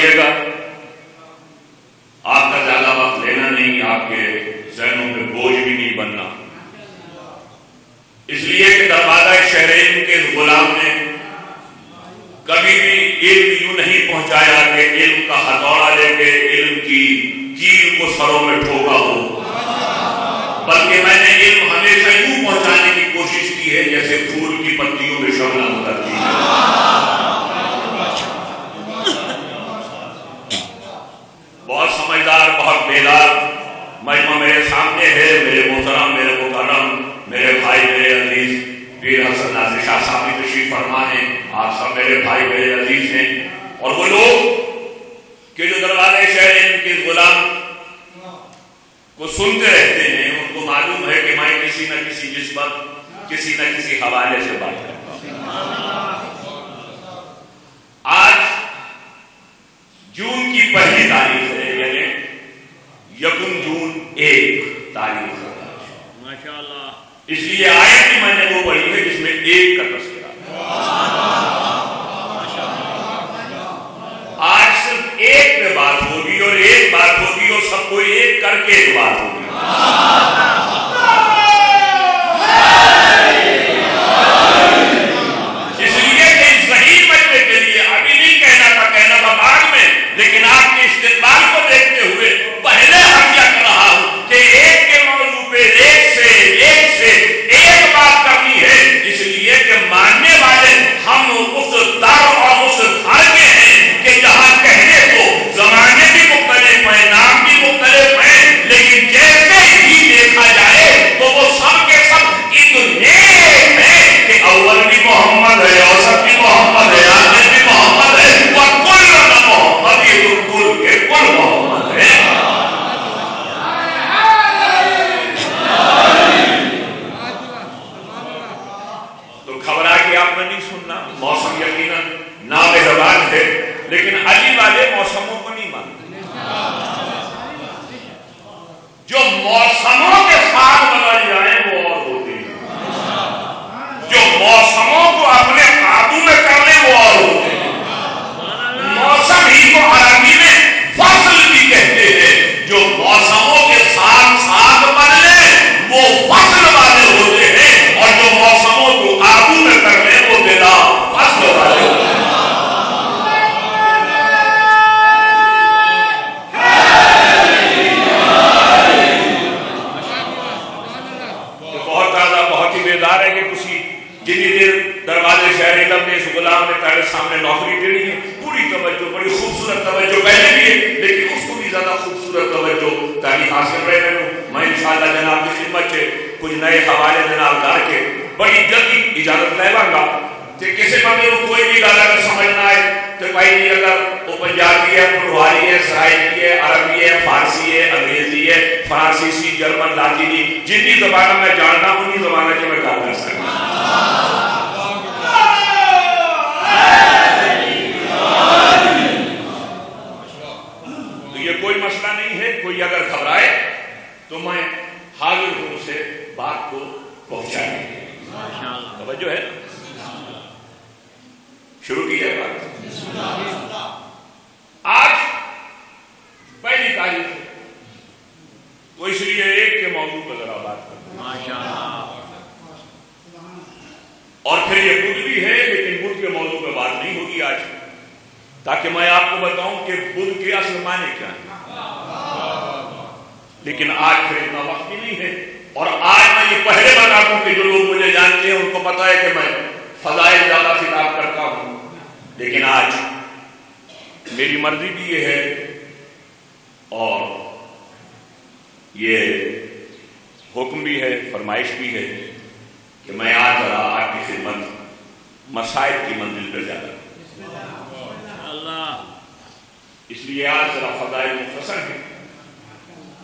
رہیے گا، آپ کا زیادہ وقت لینا نہیں، آپ کے ذہنوں پہ بوجھ بھی نہیں بننا، اس لیے کہ دروازہ شہرین کے غلام نے کبھی بھی علم یوں نہیں پہنچایا کہ علم کا ہتھوڑا لے کے علم کی کیل کو سروں میں ٹھوکا ہو، بلکہ میں نے علم ہمیشہ یوں پہنچانے کی کوشش کی ہے جیسے پھول کی پتیوں میں شبنم اترتی ہے۔ بہت سمجھدار، بہت بیدار مجمع میرے سامنے ہے، میرے محترم، میرے مکرم، میرے بھائی، میرے عزیز پیر حسن ناظر شاہ صاحب بھی تشریف فرما ہیں، آپ سب میرے بھائی، میرے عزیز ہیں، اور وہ لوگ کہ جو دروازے شہرین کے غلام کو سنتے رہتے ہیں، ان کو معلوم ہے کہ میں کسی نہ کسی نسبت، کسی نہ کسی حوالے سے بات کرتا ہوں۔ آج جون کی پہلی تاریخ ہے، یعنی یکم جون 1 تاریخ ہے ماشاءاللہ، اس لیے آیت بھی میں نے وہ پڑھی ہے جس میں 1 کا تذکرہ ہے۔ آج صرف 1 پہ بات ہوگی، اور 1 بات ہوگی اور سب کو 1 کر کے ایک بات ہوگی۔ اس لیے کہ اس ذہین مجمع کے لیے ابھی نہیں کہنا تھا بعد میں، لیکن آپ کے استقبال کو دیکھتے ہوئے پہلے ہم کیا کر رہا ہوں کہ 1 کے موضوع پہ ایک سے ایک بات کرنی ہے، اس لیے کہ ماننے والے ہم اس در اور اس گھر کے ہیں کہ جہاں کہنے کو زمانے بھی مختلف ہیں، نام بھی مختلف ہیں، لیکن جیسے ہی دیکھا جائے تو وہ سب کے سب اتنے ہیں کہ اول بھی محمد ہے، اوسط بھی محمد ہے، آخر بھی محمد ہے، اور کل نہ محمد، یہ تو کل کے کل محمد ہے۔ تو گھبرا کے آپ نے نہیں سننا، موسم یقیناً نامہربان ہے، لیکن علی والے موسموں کو نہیں مانتے۔ جو موسموں کے ساتھ بدل جائیں وہ اور ہوتے ہیں، جو موسموں کو اپنے قابو میں کر لیں وہ اور ہوتے ہیں۔ موسم ہی کو عربی میں فصل بھی کہتے ہیں، جو موسموں کے ساتھ ساتھ بدلے وہ فصل والے ہوتے ہیں، اور جو موسموں کو قابو میں کر لیں وہ بلا فصل والے ہوتے ہیں۔ ہے کہ کسی جتنی دیر دروازے شہر علم نے اس غلام نے تیرے سامنے نوکری دینی ہے، پوری توجہ، بڑی خوبصورت توجہ پہلے بھی ہے، لیکن اس کو بھی زیادہ خوبصورت توجہ تاریخ حاصل رہے ہیں۔ میں انشاءاللہ جناب کی خدمت سے کچھ نئے حوالے جناب کر کے بڑی جلدی اجازت لے گا کہ کسی بندے کو کوئی بھی گل اگر سمجھنا ہے تو بھائی جی اگر وہ پنجابی ہے، پٹواری ہے، سرائکی ہے، عربی ہے، فارسی ہے، انگریزی ہے، فرانسیسی، جرمن، لاطینی، جتنی زبانیں میں جانتا ہوں انہی زبانیں کے میں گل کر سکتا ہوں۔ تو یہ کوئی مسئلہ نہیں ہے، کوئی اگر گھبرائے تو میں حاضر ہوں اسے بات کو پہنچانے کے لیے۔ توجہ ہے، شروع کی جائے بات۔ آج پہلی تاریخ ہے تو اس لیے 1 کے موضوع پر ذرا بات کرتے ہیں، اور پھر یہ بدھ بھی ہے، لیکن بدھ کے موضوع پہ بات نہیں ہوگی آج، تاکہ میں آپ کو بتاؤں کہ بدھ کے اصل معنی کیا ہے۔ لیکن آج پھر اتنا وقت بھی نہیں ہے، اور آج میں یہ پہلے بتا دوں کہ جو لوگ مجھے جانتے ہیں ان کو پتا ہے کہ میں فضائل زیادہ خطاب کرتا ہوں، لیکن آج میری مرضی بھی یہ ہے اور یہ حکم بھی ہے، فرمائش بھی ہے کہ میں آج ذرا آپ کی خدمت مسائل کی منزل پر جا رہا ہوں۔ اس لیے آج ذرا فضائل مختصر ہے،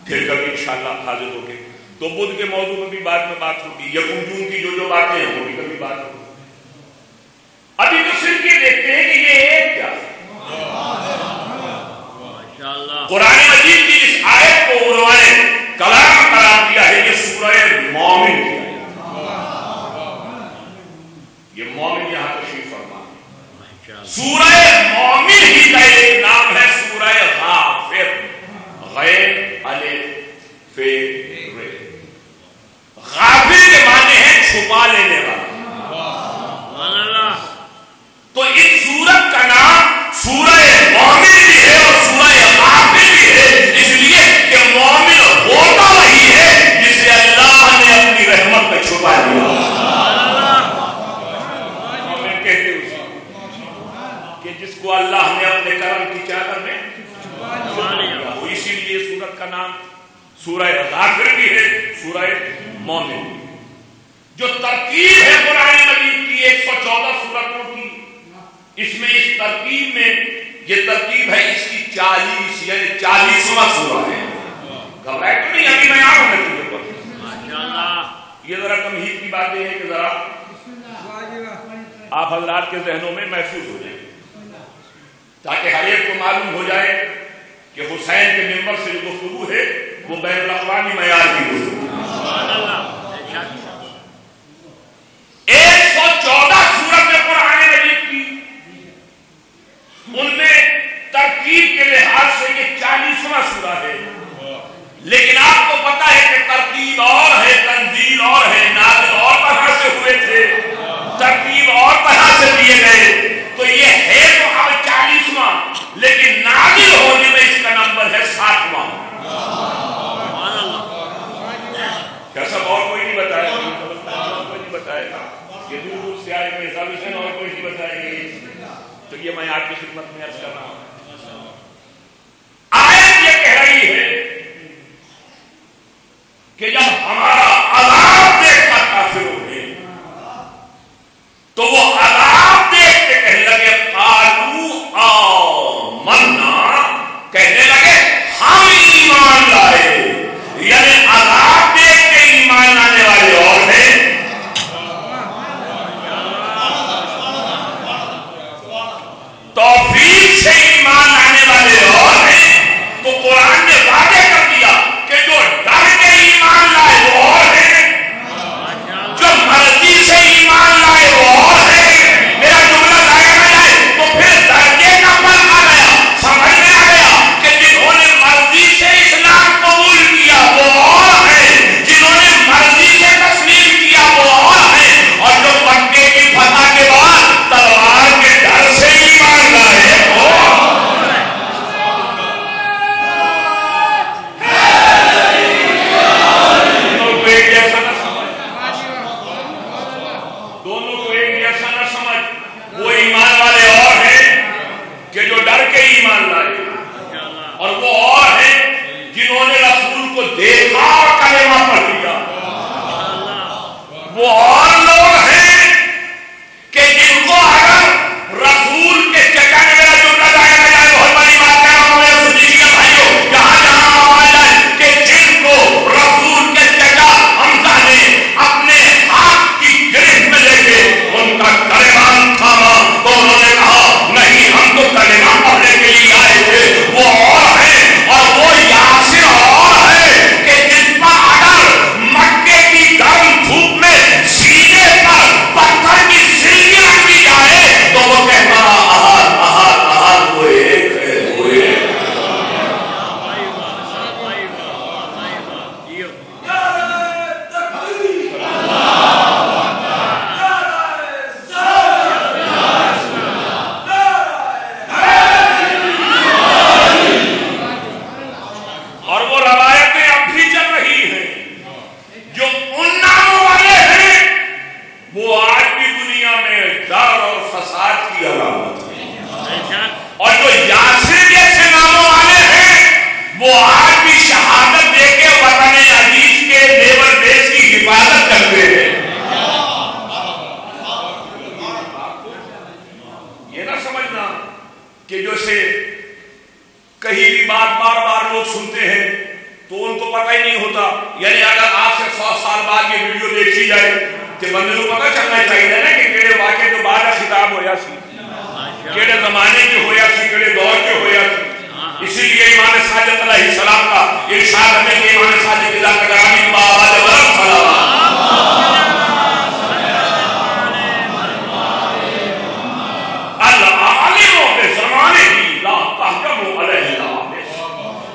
پھر کبھی انشاءاللہ حاضر ہو کے تو بدھ کے موضوع میں بھی بعد میں بات ہوگی، یکم جون کی جو باتیں ہیں وہ بھی کبھی بات ہوگی۔ ابھی تو صرف یہ دیکھتے ہیں کہ یہ ایک کیا ہے۔ قرآن مجید کی اس آیت کو انہوں نے کلام قرار دیا ہے، یہ سورہ مومن کی آیت۔ یہ مومن یہاں تشریف فرما، سورہ مومن ہی کا ایک نام ہے نے کرم کی چادر میں وہ اسی لیے سورت کا نام سورہ غافر بھی ہے، سورہ مومن بھی۔ جو ترکیب ہے قرآن مجید کی 114 سورتوں کی، اس میں اس ترکیب میں یہ ترکیب ہے اس کی 40 یعنی 40واں سورہ ہے۔ گھبرائے تو نہیں، ابھی میں آؤں گا تمہیں پر۔ یہ ذرا تمہید کی باتیں ہیں کہ ذرا آپ حضرات کے ذہنوں میں محسوس ہو جائے تاکہ ہر ایک کو معلوم ہو جائے کہ حسین کے ممبر سے جو گفتگو ہے وہ بین الاقوامی معیار کی گفتگو ہے۔ 114 سورت قرآن مجید کی، ان میں ترکیب کے لحاظ سے یہ 40واں سورہ ہے، لیکن آپ کو پتا ہے کہ ترکیب اور ہے، تنزیل اور ہے، نازل اور طرح سے ہوئے تھے، ترکیب اور طرح سے دیے گئے، تو یہ ہے تو اب 40واں، لیکن نازل ہونے میں اس کا نمبر ہے 60واں۔ کیا سب اور کوئی نہیں بتائے گا؟ کوئی نہیں بتائے گا؟ یہ دور دور سے آئے گئے ایگزامینیشن اور کوئی نہیں بتائے گی، تو یہ میں آپ کی خدمت میں عرض کر رہا ہوں۔ آیت یہ کہہ رہی ہے کہ جب ہمارا عذاب دیکھ کر کافر ہوئے تو وہ عذاب دیکھ کے کہنے لگے قالوا آمنا، کہنے لگے ہم ایمان لائے، یعنی عذاب دیکھ کے ایمان لانے والے اور ہیں، توفیق سے ایمان لانے والے اور ہیں۔ تو قرآن نے واضح کر دیا کہ جو ڈر کے ایمان لائے وہ اور ہیں، جو مرضی سے ایمان لائے وہ اور ہیں۔ میرا جملہ ضائع نہ جائے تو پھر درجے کا فرق آ گیا، سمجھ میں آ گیا کہ جنہوں نے مرضی سے اسلام قبول کیا وہ اور ہیں، جنہوں نے مرضی سے تسلیم کیا وہ اور ہیں، اور جو مکے کی فتح کے بعد تلوار کے ڈر سے ایمان لائے وہ دونوں کو ایک جیسا نہ سمجھ۔ وہ ایمان والے اور ہیں کہ جو ڈر کے ایمان لائے، اور وہ اور ہیں جنہوں نے رسول کو دیکھا اور کلمہ پڑھ لیا۔ وہ اور لوگ ہیں کہ جن کو اگر رسول کے چچا نے، میرا جملہ ضائع نہ جائے، بہت بڑی بات کہہ رہا ہوں میرے صدیقیہ بھائیوں، جہاں جہاں آواز آئے کہ جن کو رسول کے چچا حمزہ نے اپنے ہاتھ کی گرفت میں لے کے ان کا کلمہ تھاما تو انہوں نے کہا نہیں ہم تو کلمہ پڑھنے کے لیے آئے تھے، وہ اور ہیں۔ اور وہ یاسر اور ہے کہ جن پر اگر مکے کی گرم دھوپ میں سینے پر پتھر کی سیڑھی رکھ دی جائے تو وہ کہتا احد احد احد وہ ایک ہے، وہ ایک ہے۔ اور وہ روایتیں اب بھی چل رہی ہیں، جو ان ناموں والے ہیں وہ آج بھی دنیا میں ڈر اور فساد کی علامت ہے، اور جو یاسر جیسے ناموں والے ہیں وہ آج بھی شہادت دے کے وطن عزیز کے نیبر بیس کی حفاظت کرتے ہیں۔ یہ نہ سمجھنا کہ جیسے کہیں بھی بات بار بار لوگ سنتے ہیں تو ان کو پتہ ہی نہیں ہوتا، یعنی اگر آج سے 100 سال بعد یہ ویڈیو دیکھی جائے تو بندے کو پتہ چلنا چاہیے نا کہ کیڑے واقعے تو بعد خطاب ہویا سی، کیڑے زمانے کے ہویا سی، کیڑے دور کے ہویا سی۔ اسی لیے امام صادق علیہ السلام کا ارشاد ہے کہ امام صادق اللہ کا گرامی بابا ورم صلوات العالم بزمانے ہی لا تحکم علیہ العالم،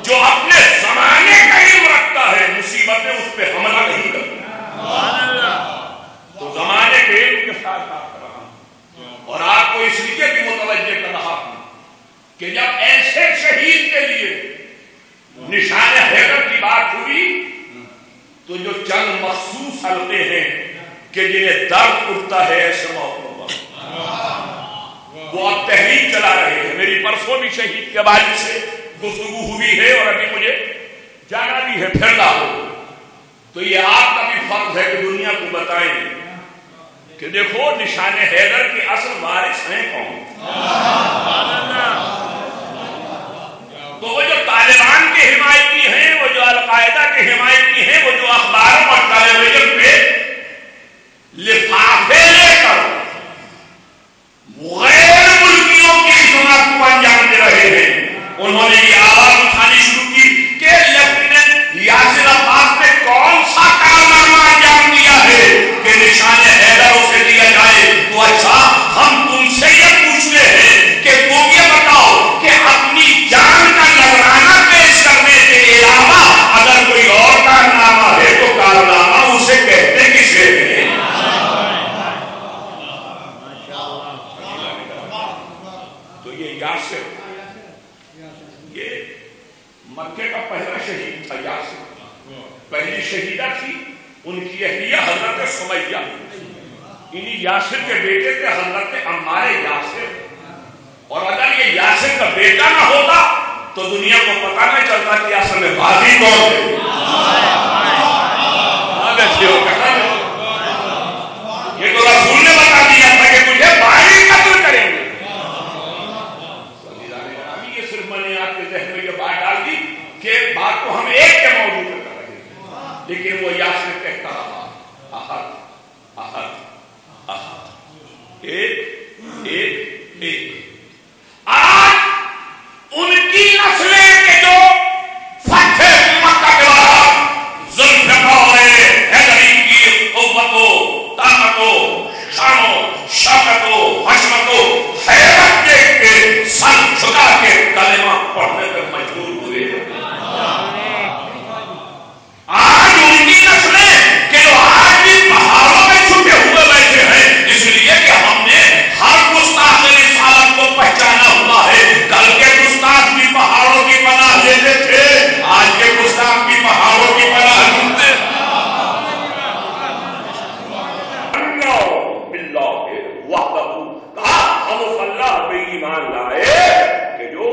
جو اپنے زمانے کا علم رکھتا ہے مصیبتیں اس پہ حملہ نہیں کرتی۔ تو زمانے کے علم کے ساتھ بات کر رہا ہوں، اور آپ کو اس لیے بھی متوجہ کر رہا ہوں کہ جب ایسے شہید کے لیے نشان حیدر کی بات ہوئی تو جو چند مخصوص حلقے ہیں کہ جنہیں درد اٹھتا ہے ایسے موقعوں پر، وہ اب تحریک چلا رہے ہیں. میری پرسوں بھی شہید کے والد سے گفتگو ہوئی ہے اور ابھی مجھے جانا بھی ہے پھر لاہور. تو یہ آپ کا بھی فرض ہے کہ دنیا کو بتائیں کہ دیکھو نشان حیدر کے اصل وارث ہیں کون. تو وہ جو طالبان کے حمایتی ہیں, وہ جو القاعدہ کے حمایتی ہیں, وہ جو اخباروں اور ٹیلی ویژن پہ لفافے لے کر غیر ملکیوں کی خدمات کو انجام دے رہے ہیں, انہوں نے یہ آواز اٹھانی شروع کی کہ لیفٹیننٹ یاسر عباس نے کون سا کارنامہ انجام دیا ہے کہ نشان حیدر اسے دیا جائے. تو اچھا ہم تم سے یہ پوچھتے ہیں کہ تم یہ بتاؤ کہ اپنی جان کا نذرانہ پیش کرنے کے علاوہ اگر کوئی اور کارنامہ ہے تو کارنامہ اسے کہتے کسے ہیں. تو یہ یاسر, یہ مکے کا پہلا شہید تھا. یاسر پہلی شہیدہ تھی, ان کی اہلیہ حضرت سمیہ, انہی یاسر کے بیٹے تھے حضرت عمار یاسر. اور اگر یہ یاسر کا بیٹا نہ ہوتا تو دنیا کو پتہ نہ چلتا کہ اصل میں غازی کون ہے. یہ تو رسول نے بتا دیا تھا کہ مجھے بھائی قتل کریں گے. یہ صرف میں نے آپ کے ذہن میں یہ بات ڈال دی کہ بات کو ہم ایک کے موضوع پہ کر رہے ہیں, لیکن وہ یاسر کہتا رہا احد احد احد ایک ایک ایک. آج ان کی نسلیں کے جو فتح مکہ کے بعد ذوالفقار حیدری کی قوتوں, طاقتوں, شانوں, شوکتوں, حشمتوں, حیرت دیکھ کے سر جھکا کے کلمہ پڑھنے پر مجبور ہوئے. آج ان کی نسلیں کہ جو آج بھی پہاڑوں میں چھپے ہوئے بیٹھے ہیں, اس لیے کہ ہم نے ہر گستاخ رسالت کو پہچانا ہوا ہے. کل کے گستاخ بھی پہاڑوں کی پناہ لیتے تھے, آج کے گستاخ بھی پہاڑوں کی پناہ ڈھونڈتے. ہم اس اللہ پہ ایمان لائے کہ جو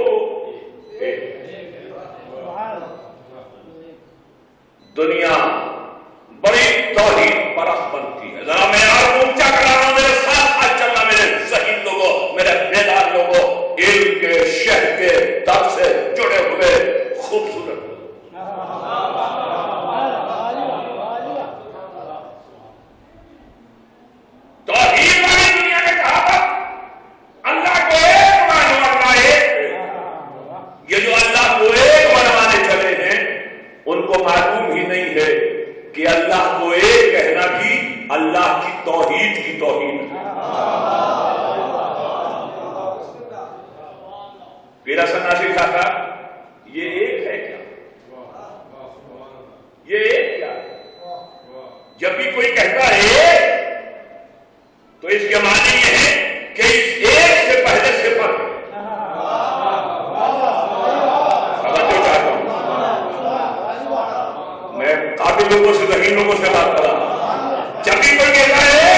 دنیا بڑی توحید پرست بنتی ہے. ذرا میں اور اونچا کر رہا ہوں, میرے ساتھ آج چلنا میرے ذہین لوگوں, میرے بیدار لوگوں, علم کے شہر کے در سے جڑے ہوئے خوبصورت توحید والی دنیا نے کہا تھا اللہ کو ایک ماننا ایک. یہ جو اللہ کو ایک منوانے چلے ہیں ان کو معلوم ہی نہیں ہے کہ اللہ کو ایک کہنا بھی اللہ کی توحید کی توہین ہے. پیر حسن ناصری کہا تھا یہ ایک ہے کیا, یہ ایک کیا. جب بھی کوئی کہتا ہے تو اس کے معنی یہ ہے کہ اس ایک سے پہلے صفت ہے. میں قابل لوگوں سے ذہین لوگوں سے بات کر رہا ہوں. جب بھی کوئی کہتا ہے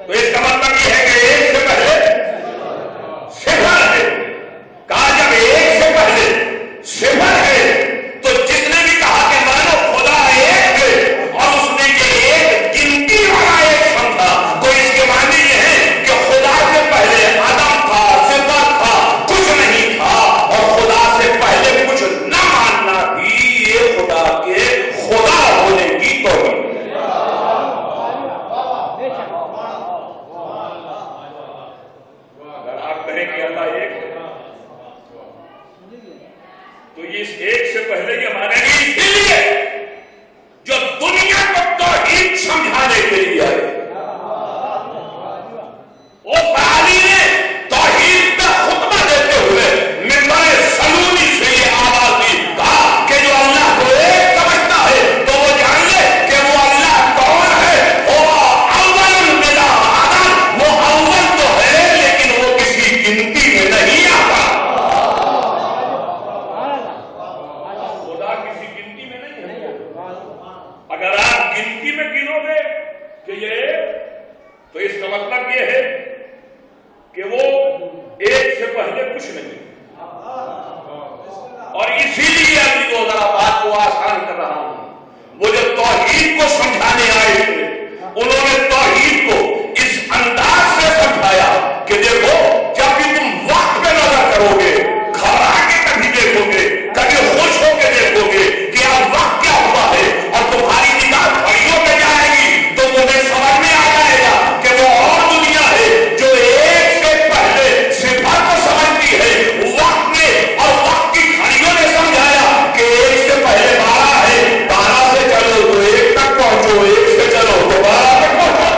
تو اس کا مطلب یہ ہے کہ ایک سے پہلے صفت ہے. کہا جب ایک سے پہلے صفت ہے تو جس نے بھی کہا کہ مانو خدا ایک ہے اور اس نے یہ ایک گنتی والا ایک سمجھا, تو اس کے معنی یہ ہے کہ خدا سے پہلے عدم تھا, صفت تھا, کچھ نہیں تھا, اور خدا سے پہلے کچھ نہ ماننا بھی یہ خدا کے خدا ہونے کی توہین. اگر آپ کہیں کہ اللہ ایک ہے تو اس ایک سے پہلے یہ مانے گی اسی لیے جو دنیا کو توحید سمجھانے کے لیے آئے. وہ فعالی نے توحید کا خطبہ دیتے ہوئے منبر سلونی سے یہ آواز دی, کہا کہ جو اللہ کو ایک سمجھتا ہے تو وہ جان لے کہ وہ اللہ کون ہے. وہ اول بلا عدد, وہ اول تو ہے لیکن وہ کسی گنتی میں نہیں آتا. خدا کسی انہوں نے توحید کو اس انداز سے سمجھایا کہ دیکھو جب بھی تم وقت پہ نظر کرو گے، گھبرا کے کبھی دیکھو گے، کبھی خوش ہو کے دیکھو گے کہ اب وقت کیا ہوا ہے، اور تمہاری نگاہ گھڑیوں پہ جائے گی تو تمہیں سمجھ میں آ جائے گا کہ وہ اور دنیا ہے جو ایک سے پہلے صفر کو سمجھتی ہے۔ وقت نے اور وقت کی گھڑیوں نے سمجھایا کہ ایک سے پہلے 12 ہے، 12 سے چلو تو 1 تک پہنچو، 1 سے چلو تو 12 تک پہنچو۔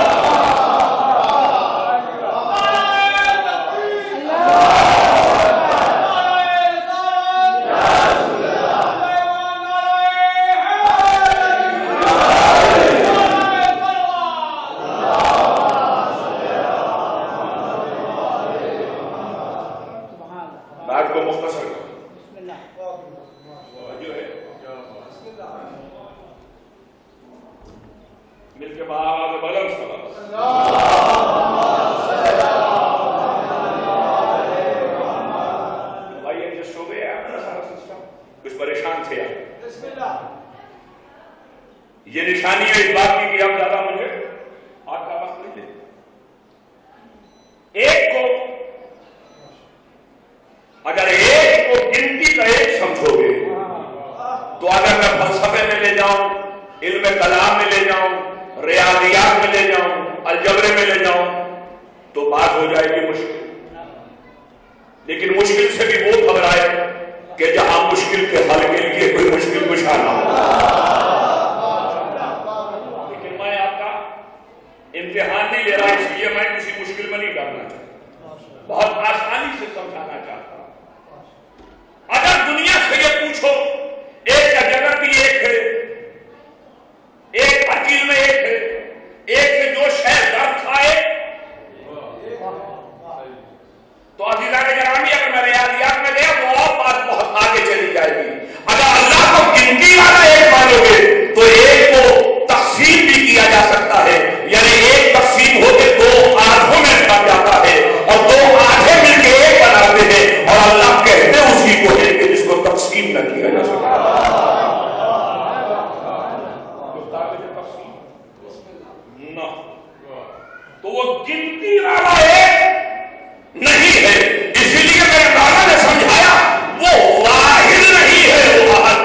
بات کو مختصر جو ہے مل کے بعد بلند بھائی ایڈجسٹ ہو گیا اپنا سارا سسٹم، کچھ پریشان تھے یہ نشانی ہے اس بات کی کہ اب زیادہ مجھے آپ کا وقت نہیں دے۔ ایک کو اگر ایک کو گنتی کا ایک سمجھو گے تو اگر میں فلسفے میں لے جاؤں، علم کلام میں لے جاؤں، ریاضیات میں لے جاؤں، الجبرے میں لے جاؤں تو بات ہو جائے گی مشکل، لیکن مشکل سے بھی وہ گھبرائے کہ جہاں مشکل کے حل کے لیے کوئی مشکل کشا نہ ہو۔ لیکن میں آپ کا امتحان نہیں لے رہا، اس لیے میں کسی مشکل میں نہیں ڈالنا چاہتا، بہت آسانی سے سمجھانا چاہتا ہوں۔ اگر دنیا سے یہ پوچھو ایک کا جگت بھی ایک ہے، ایک ہر چیز میں ایک ہے، ایک سے جو شہر درد کھائے تو عزیزان گرامی اگر میں ریاضیات میں گیا تو اور بات بہت آگے چلی جائے گی۔ اگر اللہ کو گنتی والا ایک مانو گے تو ایک کو تقسیم بھی کیا جا سکتا ہے، یعنی ایک تقسیم ہو کے 2 آدھوں میں بن جاتا ہے اور 2 آدھے مل کے ایک بناتے ہیں، اور اللہ کہتے اسی کو ہے کہ جس کو تقسیم نہ کیا جا سکتا۔ تو وہ گنتی والا ایک نہیں ہے، اسی لیے میرے دادا نے سمجھایا وہ واحد نہیں ہے، وہ واحد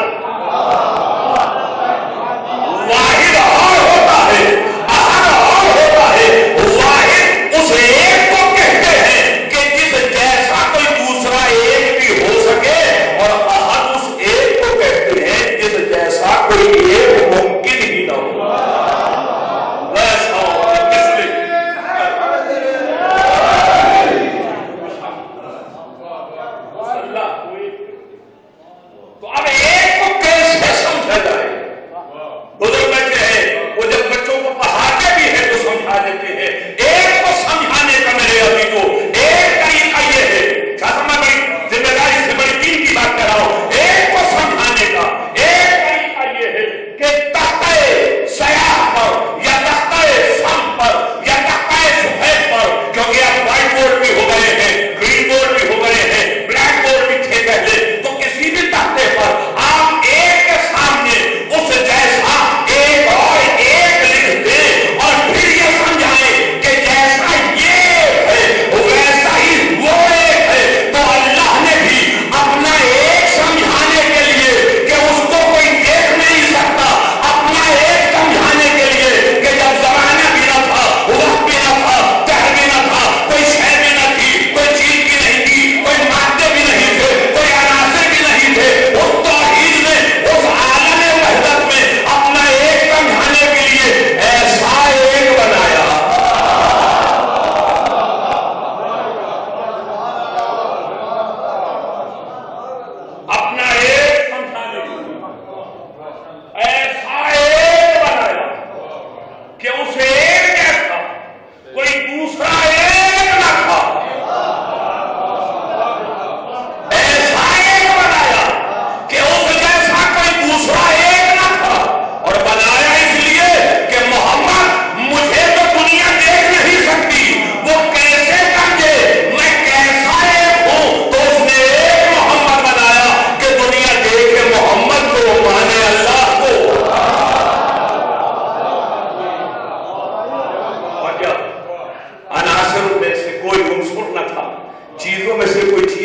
اور ہوتا ہے، احد اور ہوتا ہے۔ واحد اس ایک کو کہتے ہیں کہ جس جیسا کوئی دوسرا ایک بھی ہو سکے، اور احد اس ایک کو کہتے ہیں جس جیسا کوئی ایک ممکن ہی نہ ہو۔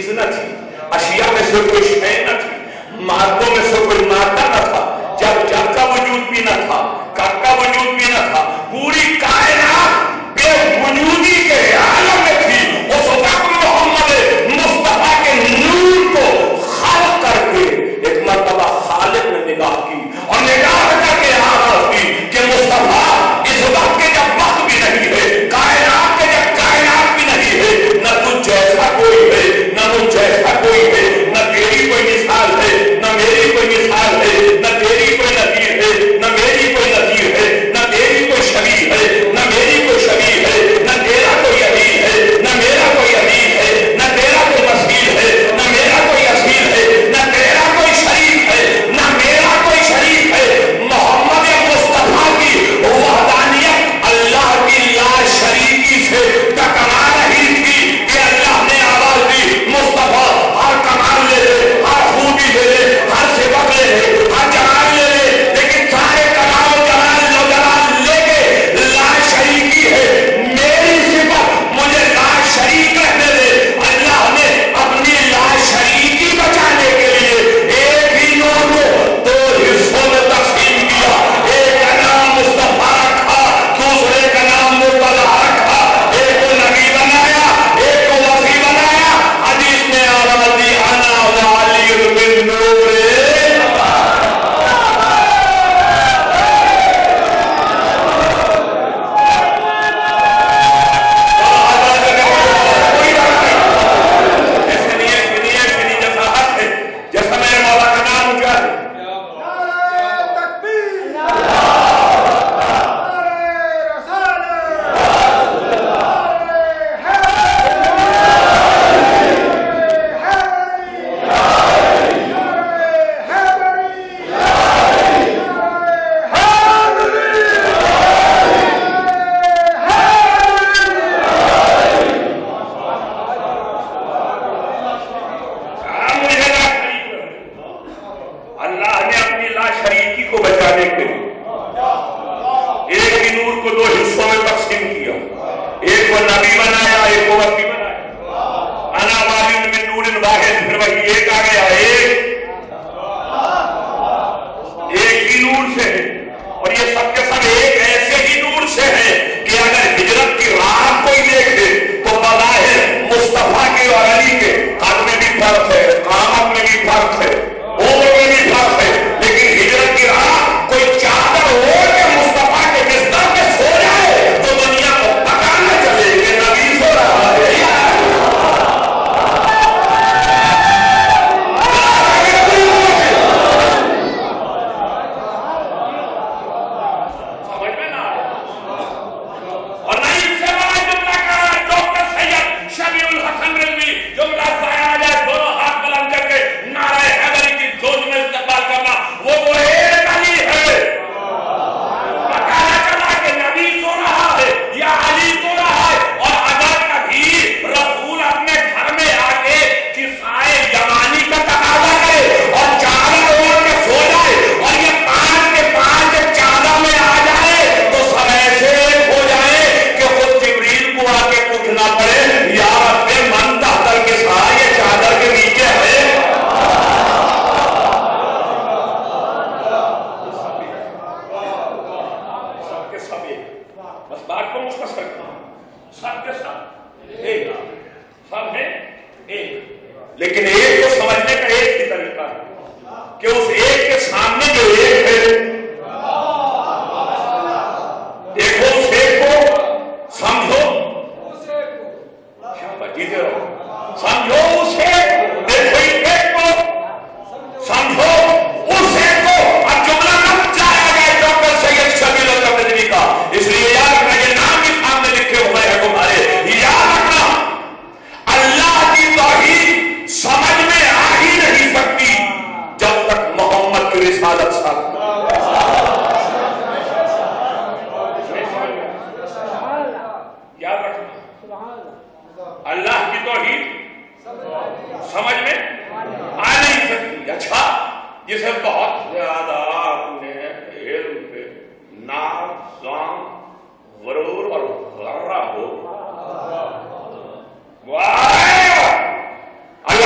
چیز نہ تھی، اشیاء میں سے کوئی شے نہ تھی، مادوں میں سے کوئی مادہ نہ تھا، جب کا وجود بھی نہ تھا، کب کا وجود بھی نہ تھا، پوری کائنات بے وجودی کے عالم میں تھی۔ اس وقت محمد مصطفیٰ کے نور کو خلق کر کے ایک مرتبہ خالق نے نگاہ کی اور نگاہ کر کے آغاز کی کہ مصطفیٰ اس وقت کے جب وقت بھی نہیں ہے، کائنات کے جب کائنات بھی نہیں ہے، نہ تجھ جیسا کوئی ہے، نہ مجھ جیسا کوئی ہے، نہ تیری کوئی مثال ہے، نہ میری کوئی مثال ہے، نہ تیری کوئی نظیر ہے، نہ میری کوئی نظیر ہے، نہ تیری کوئی شبیہ ہے، نہ میری کوئی شبیہ ہے، نہ تیرا کوئی عزیز ہے، نہ میرا کوئی عزیز ہے، نہ تیرا کوئی وسیل ہے، نہ میرا کوئی اصیل ہے، نہ تیرا کوئی شریک ہے، نہ میرا کوئی شریک ہے۔ محمد مصطفیٰ کی وحدانیت اللہ کی لا شریکی سے ٹکرا رہی تھی کہ اللہ نے آواز دی، مصطفیٰ ہر کمال لے لے، ہر خوبی لے لے، ہر صفت لے لے، ہر جلال لے لے، لیکن سارے کمال و جلال لے کے لا شریکی ہے، میری صفت مجھے لا شریک رہنے دے۔ اللہ نے اپنی لا شریکی بچانے کے لیے ایک ہی نور کو دو حصوں میں تقسیم کیا، ایک کا نام مصطفیٰ رکھا، دوسرے کا نام مرتضیٰ رکھا، ایک کو نبی بنایا، ایک کو وصی بنایا۔ حدیث میں آواز دی، انا وعلی من نور جیسا میرے مولا کا نام کیا ہے؟ اللہ نے اپنی لا شریکی کو بچانے کے لیے ایک ہی نور کو دو حصوں میں تقسیم کیا، ایک کو نبی بنایا، ایک کو وصی بنایا۔ انا والی من نور واحد، پھر وہی ایک آ گیا، ایک ہی نور سے ہے، اور یہ سب کے سب ایک ایسے ہی نور سے ہے کہ اگر ہجرت کی راہ کوئی دیکھے تو بظاہر مصطفیٰ کے اور علی کے قد میں بھی فرق ہے، قامت میں بھی فرق ہے، عمر میں بھی فرق ہے، لیکن ہجرت کی راہ کوئی چادر اوڑھ کے مصطفیٰ کے بستر پہ سو جائے تو دنیا کو پتا نہ چلے کہ نبی سو رہا ہے۔ سمجھ میں نہ آئے، اور نہیں اس سے بڑا جملہ کہا ڈاکٹر سید شبیع الحسن رضوی، جملہ سایا جائے دونوں ہاتھ بلند کر کے نعرہ حیدری کی دھوم میں استقبال کرنا، وہ تو ایک علی ہے۔ پتہ نہ چلا کہ نبی سو رہا ہے یا علی سو رہا ہے، اور اگر کبھی رسول اپنے گھر میں آ کے کسائے یمانی کا تقاضا کرے اور چادر اوڑھ کے سو جائے اور یہ پانچ کے پانچ چادر میں آ جائے تو سب ایسے ہو جائے کہ خود جبریل کو آ کے پوچھنا پڑے، یا رب من تحت الکسا، یہ چادر کے نیچے ہے۔ سب کے سب ایک، بس بات کو مختصر کرنا، سب کے سب ایک، سب ہے ایک، لیکن ایک کو سمجھنے کا ایک ہی طریقہ ہے کہ اس ایک کے سامنے جو ایک ہے، دیکھو اس ایک کو، سمجھو، جیتے رہو، سمجھو اس ایک، دیکھو اس ایک کو، سمجھو اس ایک کو۔ اب جملہ نہ جایا گیا ڈاکٹر سید شبیع الحسن رضوی کا، اس لیے یاد رکھنا، یہ نام بھی سامنے لکھے ہوئے ہیں تمہارے، یاد رکھنا اللہ کی توحید سمجھ میں آ ہی نہیں سکتی جب تک محمد کی رسالت ثابت۔ یاد رکھنا اللہ کی توحید سمجھ میں آ نہیں سکتی۔ اچھا، جسے بہت زیادہ اپنے علم پہ ناز، ذوق، غرور اور غرہ ہو، اللہ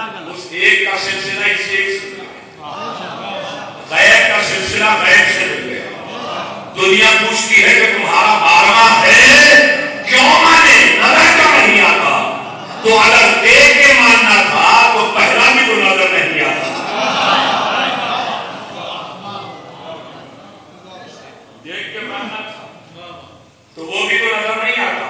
اس ایک کا سلسلہ اس سے ایک سے غیب کا سلسلہ غیب سے مل گیا. دنیا پوچھتی ہے کہ تمہارا 12واں ہے کیوں مانے؟ نظر کیوں نہیں آتا؟ تو اگر دیکھ کے ماننا تھا تو پہلا بھی تو نظر نہیں آتا. دیکھ کے ماننا تھا تو وہ بھی تو نظر نہیں آتا.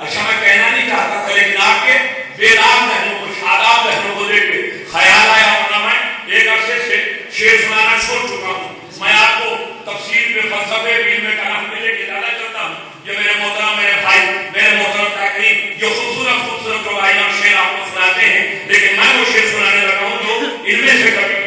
اچھا میں کہنا نہیں چاہتا تھا لیکن آپ کے بیدار ذہنوں کو شاداب ذہنوں کو دیکھ کے خیال آیا ہونا میں ایک عرصے سے شعر سنانا چھوڑ چکا ہوں. میں آپ کو تفسیر میں فلسفے علم میں کلام میں لے کے جانا چاہتا ہوں. یہ میرے محترم میرے بھائی میرے محترم تاکریم جو خوبصورت خوبصورت جو بھائی ہم شعر آپ کو سناتے ہیں لیکن میں وہ شعر سنانے لگا ہوں جو ان میں سے کبھی